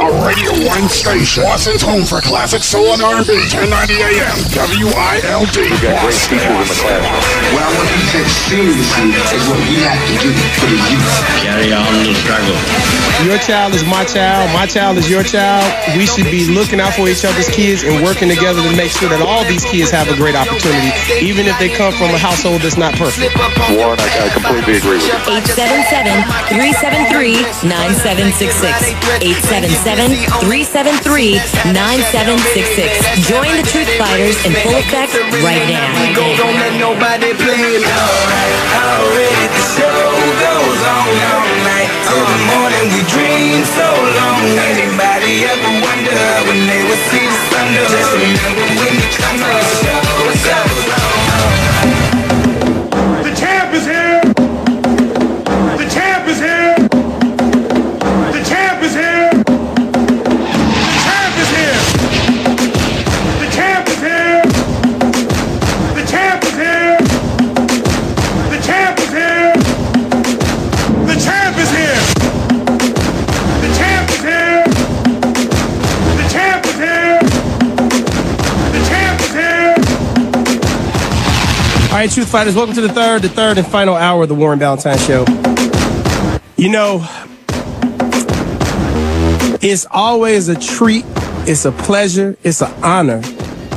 A Radio 1 station. Boston's home for classic soul and R&B. 1090 AM. WILD. We've got great teachers in the classroom. What I want you to take seriously is what we have to do for the youth. Carry on the struggle. Your child is my child is your child. We should be looking out for each other's kids and working together to make sure that all these kids have a great opportunity, even if they come from a household that's not perfect. Warren, I completely agree with you. 877-373-9766. 877-373-9766. Join the Truth Fighters in full effect right now. Don't let nobody play it. Already the show goes on all night. Till the morning we dream so long. Anybody ever wonder when they would see the sun? Just remember when you come on the show goes on. The champ is here. The champ is here. The champ is here. The champ is here. The champ is here. The champ is here. The champ is here. The champ is here. The champ is here. The champ is here. The champ is here. All right, Truth Fighters, welcome to the third and final hour of the Warren Ballentine Show. You know, it's always a treat, it's a pleasure, it's an honor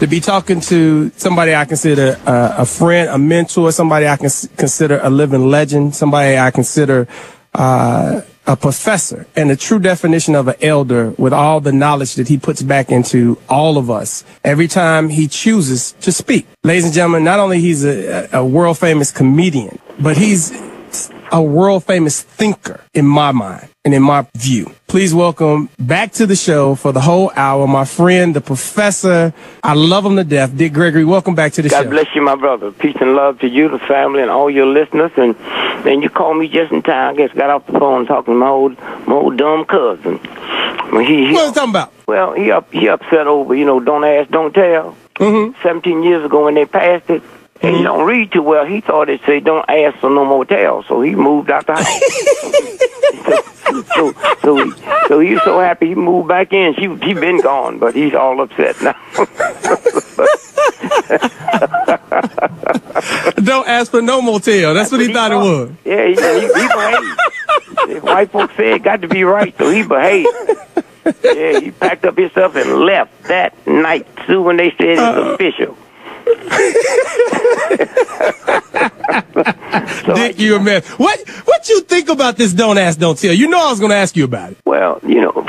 to be talking to somebody I consider a friend, a mentor, somebody I can consider a living legend, somebody I consider a professor and the true definition of an elder with all the knowledge that he puts back into all of us every time he chooses to speak. Ladies and gentlemen, not only he's a world famous comedian, but he's a world famous thinker in my mind and in my view. Please welcome back to the show for the whole hour, my friend, the professor. I love him to death, Dick Gregory. Welcome back to the show. God bless you, my brother. Peace and love to you, the family, and all your listeners. And you called me just in time. I guess got off the phone talking to my old dumb cousin. What are you talking about? Well, he upset over, don't ask, don't tell. 17 years ago when they passed it. And you don't read too well. He thought it said, don't ask for no more tell. So he moved out the house. so he's so happy he moved back in. She been gone, but he's all upset now. Don't ask for no more tell. That's what he thought it was. Yeah, he behaved. White folks said it got to be right, so he behaved. Yeah, he packed up his stuff and left that night. Soon when they said it's official. Dick, you a man. What you think about this don't ask, don't tell? You know I was going to ask you about it. Well,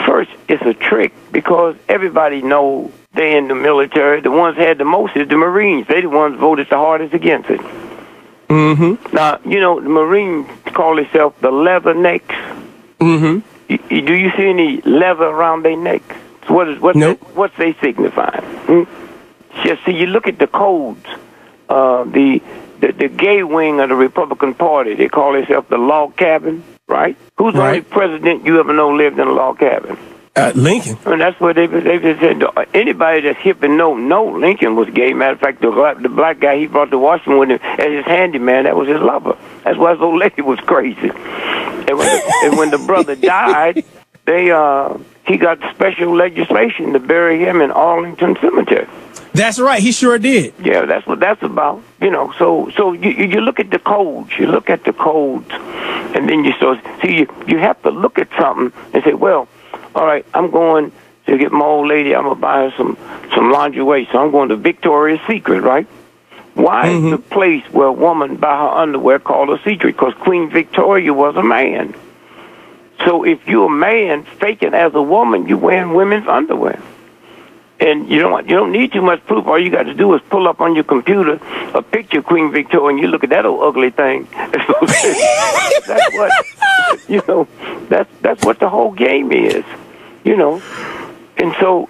first, it's a trick because everybody knows they in the military. The ones had the most is the Marines. They the ones voted the hardest against it. Now, the Marines call themselves the leathernecks. Do you see any leather around their necks? Nope. What's they signifying? Just see, you look at the codes. The gay wing of the Republican Party, they call themselves the log cabin, right? Who's the only president you ever know lived in a log cabin? Lincoln. And that's what they just said. Anybody that's hip and no, Lincoln was gay. Matter of fact, the black guy he brought to Washington with him as his handyman, that was his lover. That's why his old lady was crazy. And when the brother died, he got special legislation to bury him in Arlington Cemetery. That's right. He sure did. Yeah, that's what that's about. So you look at the codes. You look at the codes, and then you have to look at something and say, well, all right, I'm going to get my old lady. I'm gonna buy her some lingerie. So I'm going to Victoria's Secret, right? Why is the place where a woman buy her underwear called a secret? Because Queen Victoria was a man. So if you're a man faking as a woman, you're wearing women's underwear. And you don't need too much proof. All you got to do is pull up on your computer a picture of Queen Victoria, and you look at that old ugly thing. That's what the whole game is, And so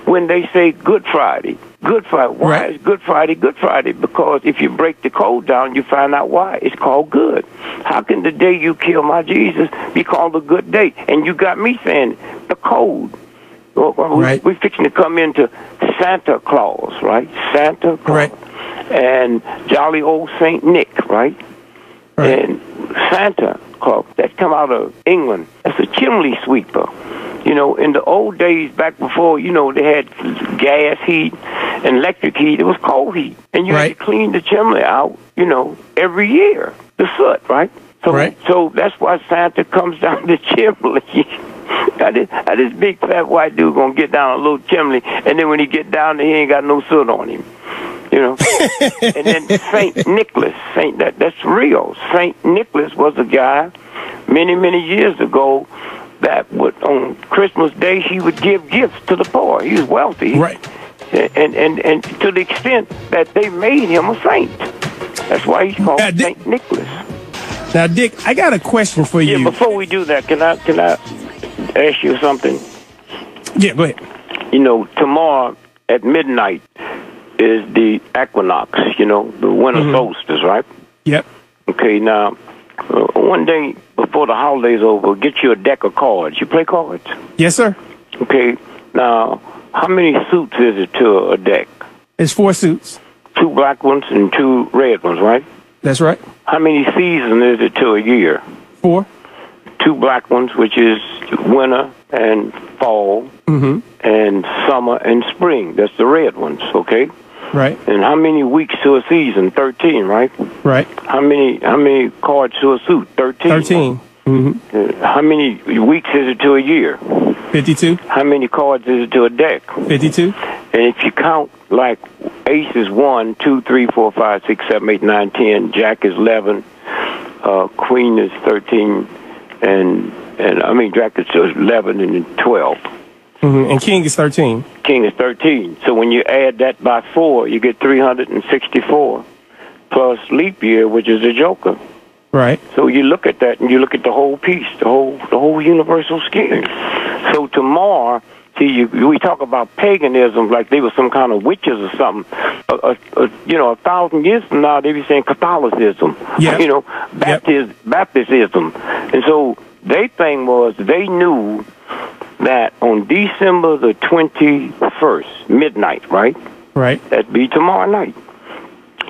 when they say Good Friday, why is Good Friday Good Friday? Because if you break the code down, you find out why. It's called good. How can the day you kill my Jesus be called a good day? And you got me saying the code. We're fixing to come into Santa Claus, right? Santa Claus. And jolly old Saint Nick, right? And Santa Claus, that come out of England. That's a chimney sweeper. You know, in the old days, back before, you know, they had gas heat and electric heat, it was cold heat. And you had to clean the chimney out, you know, every year, the soot, right? So that's why Santa comes down the chimney. How this big fat white dude gonna get down a little chimney, and then when he get down there, he ain't got no soot on him, you know. And then Saint Nicholas, that's real. Saint Nicholas was a guy many years ago that would, on Christmas Day, he would give gifts to the poor. He was wealthy, right? And to the extent that they made him a saint. That's why he's called Saint Nicholas. Now, Dick, I got a question for you. Yeah, before we do that, can I ask you something? Yeah, go ahead. You know, tomorrow at midnight is the equinox, you know, the winter solstice, right? Yep. Okay, now, one day before the holiday's over, get you a deck of cards. You play cards? Yes, sir. Okay, now, how many suits is it to a deck? It's 4 suits. 2 black ones and 2 red ones, right? That's right. How many seasons is it to a year? 4. 2 black ones, which is winter and fall, and summer and spring. That's the red ones, okay? Right. And how many weeks to a season? 13, right? Right. How many cards to a suit? 13. 13. How many weeks is it to a year? 52. How many cards is it to a deck? 52. And if you count, like, ace is 1, 2, 3, 4, 5, 6, 7, 8, 9, 10. Jack is 11. Queen is 13. And I mean, Jack is 11 and 12. And King is 13. King is 13. So when you add that by 4, you get 364 plus leap year, which is a joker. Right. So you look at that and you look at the whole piece, the whole universal scheme. So tomorrow, see, we talk about paganism like they were some kind of witches or something. You know, 1,000 years from now, they be saying Catholicism. Yep. You know, Baptism. And so their thing was they knew that on December the 21st, midnight, right? Right. That'd be tomorrow night.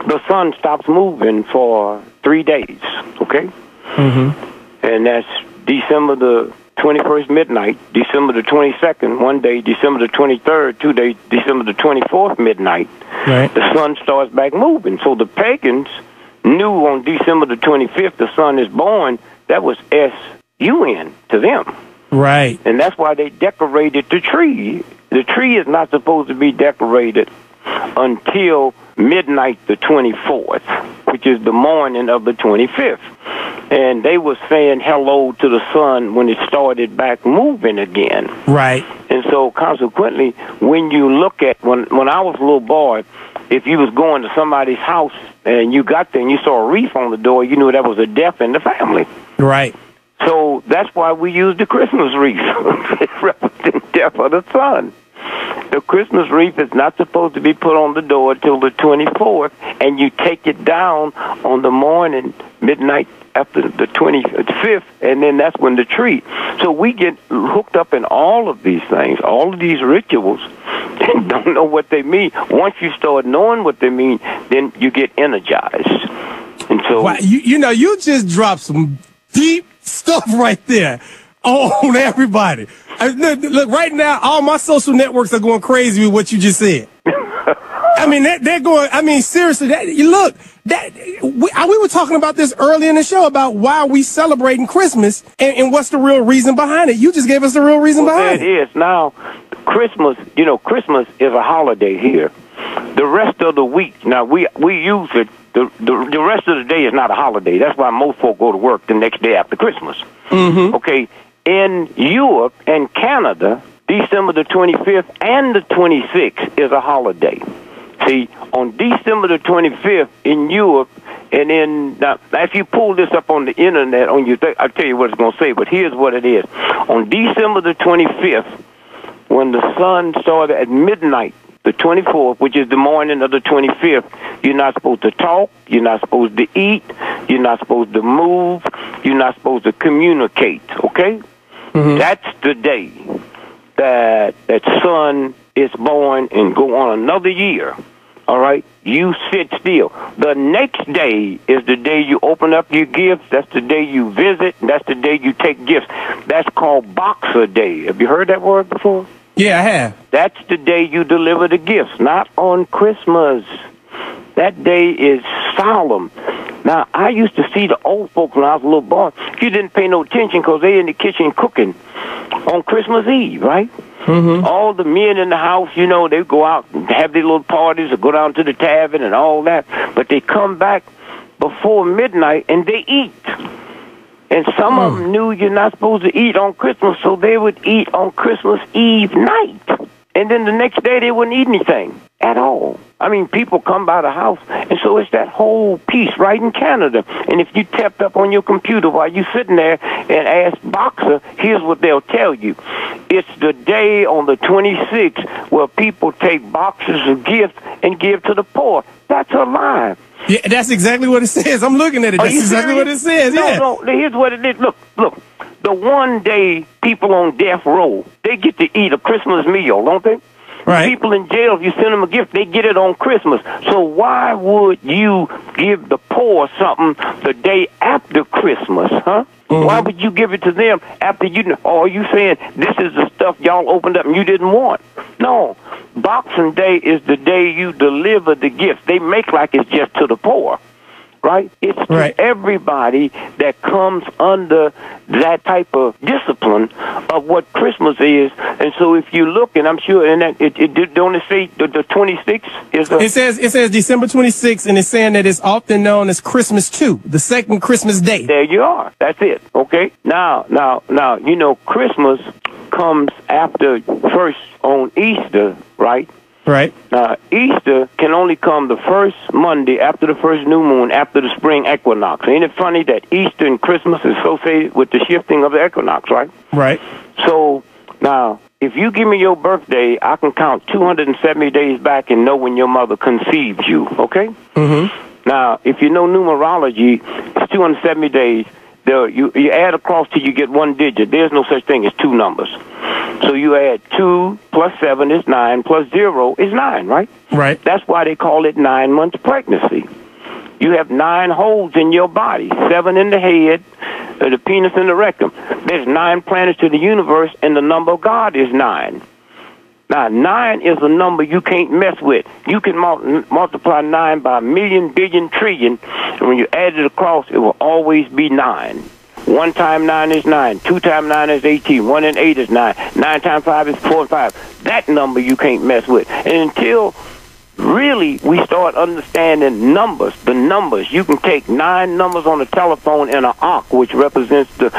The sun stops moving for 3 days, okay? And that's December the 21st midnight, December the 22nd, 1 day, December the 23rd, 2 days, December the 24th midnight, the sun starts back moving. So the pagans knew on December the 25th the sun is born. That was S-U-N to them. Right. And that's why they decorated the tree. The tree is not supposed to be decorated until midnight the 24th, which is the morning of the 25th. And they were saying hello to the sun when it started back moving again. Right. And so consequently, when you look at, when I was a little boy, if you was going to somebody's house and you got there and you saw a wreath on the door, you knew that was a death in the family. Right. So that's why we use the Christmas wreath. It represents death of the sun. The Christmas wreath is not supposed to be put on the door till the 24th, and you take it down on the morning, midnight after the 25th, and then that's when the tree. So we get hooked up in all of these things, all of these rituals, and don't know what they mean. Once you start knowing what they mean, then you get energized. And so, wow, you know, you just dropped some deep stuff right there on everybody. Look, right now, all my social networks are going crazy with what you just said. I mean, they're going, I mean, seriously, we were talking about this earlier in the show about why we celebrating Christmas and what's the real reason behind it. You just gave us the real reason behind it. It is. Now, Christmas, you know, Christmas is a holiday here. The rest of the week, now, we use it. The rest of the day is not a holiday. That's why most folk go to work the next day after Christmas. Okay. In Europe and Canada, December the 25th and the 26th is a holiday. See, on December the 25th in Europe, and in now if you pull this up on the internet, on your I'll tell you what it's going to say, but here's what it is. On December the 25th, when the sun started at midnight, the 24th, which is the morning of the 25th, you're not supposed to talk, you're not supposed to eat, you're not supposed to move, you're not supposed to communicate, okay? That's the day that sun is born and go on another year. All right? You sit still. The next day is the day you open up your gifts. That's the day you visit. That's the day you take gifts. That's called Boxer Day. Have you heard that word before? Yeah, I have. That's the day you deliver the gifts, not on Christmas. That day is solemn. Now, I used to see the old folks when I was a little boy. You didn't pay no attention because they in the kitchen cooking on Christmas Eve, right? Mm-hmm. All the men in the house, you know, they go out and have their little parties or go down to the tavern and all that. But they come back before midnight and they eat. And some of them knew you're not supposed to eat on Christmas, so they would eat on Christmas Eve night. And then the next day they wouldn't eat anything at all. I mean, people come by the house, and so it's that whole piece right in Canada. And if you tapped up on your computer while you're sitting there and ask Boxer, here's what they'll tell you. It's the day on the 26th where people take boxes of gifts and give to the poor. That's a lie. Yeah, that's exactly what it says. I'm looking at it. That's exactly what it says. Yeah. No, here's what it is. Look. The one day people on death row, they get to eat a Christmas meal, don't they? Right. People in jail, if you send them a gift, they get it on Christmas. So why would you give the poor something the day after Christmas, huh? Mm-hmm. Why would you give it to them after you? Or are you saying this is the stuff y'all opened up and you didn't want? No. Boxing Day is the day you deliver the gift. They make like it's just to the poor. Right? It's to everybody that comes under that type of discipline of what Christmas is. And so if you look, and I'm sure, and that don't it say the 26th is a... It says December 26th, and it's saying that it's often known as Christmas 2, the second Christmas day. There you are. That's it. Okay? Now, you know, Christmas comes after first on Easter, right? Right. Now, Easter can only come the first Monday after the first new moon, after the spring equinox. Ain't it funny that Easter and Christmas is associated with the shifting of the equinox, right? Right. So, now, if you give me your birthday, I can count 270 days back and know when your mother conceived you, okay? Mm-hmm. Now, if you know numerology, it's 270 days. You add across till you get one digit. There's no such thing as two numbers. So you add 2 plus 7 is 9 plus 0 is 9, right? Right. That's why they call it 9 months pregnancy. You have 9 holes in your body, 7 in the head, the penis and the rectum. There's 9 planets to the universe, and the number of God is 9. Now, 9 is a number you can't mess with. You can multiply 9 by a million, billion, trillion, and when you add it across, it will always be 9. 1 times 9 is 9. 2 times 9 is 18. 1 and 8 is 9. 9 times 5 is 4 and 5. That number you can't mess with. And until really we start understanding numbers, the numbers, you can take 9 numbers on the telephone in an arc, which represents the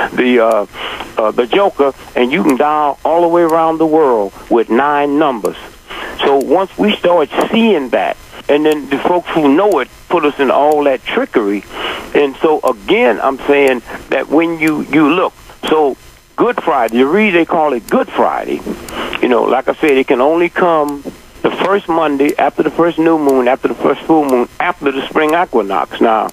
joker, and you can dial all the way around the world with 9 numbers. So once we start seeing that, and then the folks who know it put us in all that trickery. And so, again, I'm saying that when you look, so Good Friday, the reason they call it Good Friday, you know, like I said, it can only come the first Monday after the first new moon, after the first full moon, after the spring equinox. Now,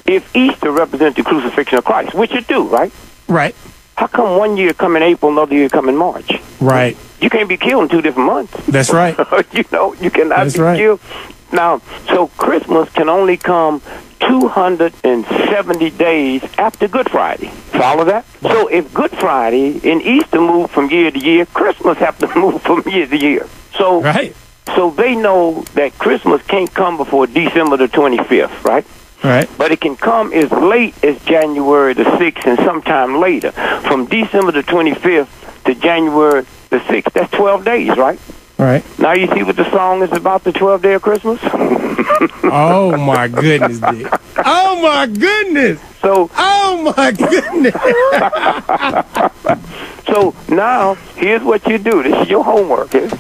if Easter represents the crucifixion of Christ, which it do, right? Right. How come one year come in April, another year come in March? Right. You can't be killed in 2 different months. That's right. You know, you cannot be killed. Now, so Christmas can only come 270 days after Good Friday. Follow that? So if Good Friday and Easter move from year to year, Christmas have to move from year to year. So, so they know that Christmas can't come before December the 25th, right? Right. But it can come as late as January the 6th and sometime later. From December the 25th to January the 6th. That's 12 days, right? Right. Now you see what the song is about, the 12th day of Christmas? Oh, my goodness, Dick. Oh, my goodness. So, oh, my goodness. So now, here's what you do. This is your homework. Wait.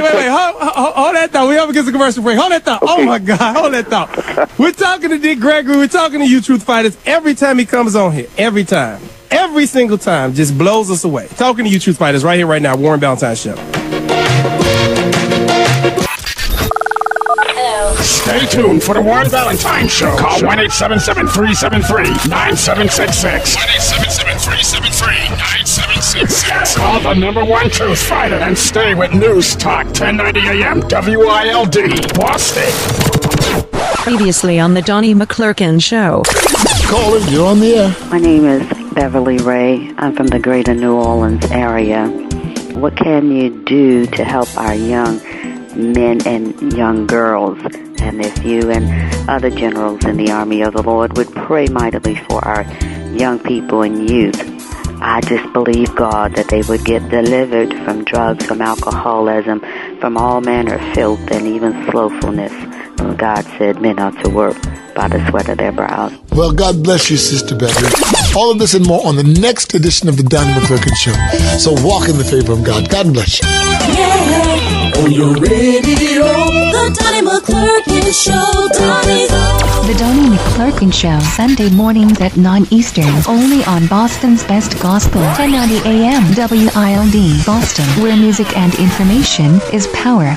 Hold that thought. We have to get the commercial break. Hold that thought. Okay. Oh, my God. Hold that thought. We're talking to Dick Gregory. We're talking to you, Truth Fighters. Every time he comes on here. Every time. Every single time. Just blows us away. Talking to you, Truth Fighters, right here, right now. Warren Ballentine Show. Stay tuned for the Warren Ballentine Show. Call 1-877-373-9766. 1-877-373-9766. Yes, call the #1 truth fighter and stay with News Talk 1090 AM WILD Boston. Previously on the Donnie McClurkin Show. Caller, you're on the air. My name is Beverly Ray. I'm from the greater New Orleans area. What can you do to help our young men and young girls? And if you and other generals in the Army of the Lord would pray mightily for our young people and youth, I just believe, God, that they would get delivered from drugs, from alcoholism, from all manner of filth and even slothfulness. God said men ought to work by the sweat of their brows. Well, God bless you, Sister Beverly. All of this and more on the next edition of the Donnie McClurkin Show. So walk in the favor of God. God bless you. Yeah, on your radio, the Donnie McClurkin Show, Donnie's on. The Donnie McClurkin Show, Sunday mornings at 9 Eastern, only on Boston's Best Gospel, 1090 AM WILD Boston, where music and information is power.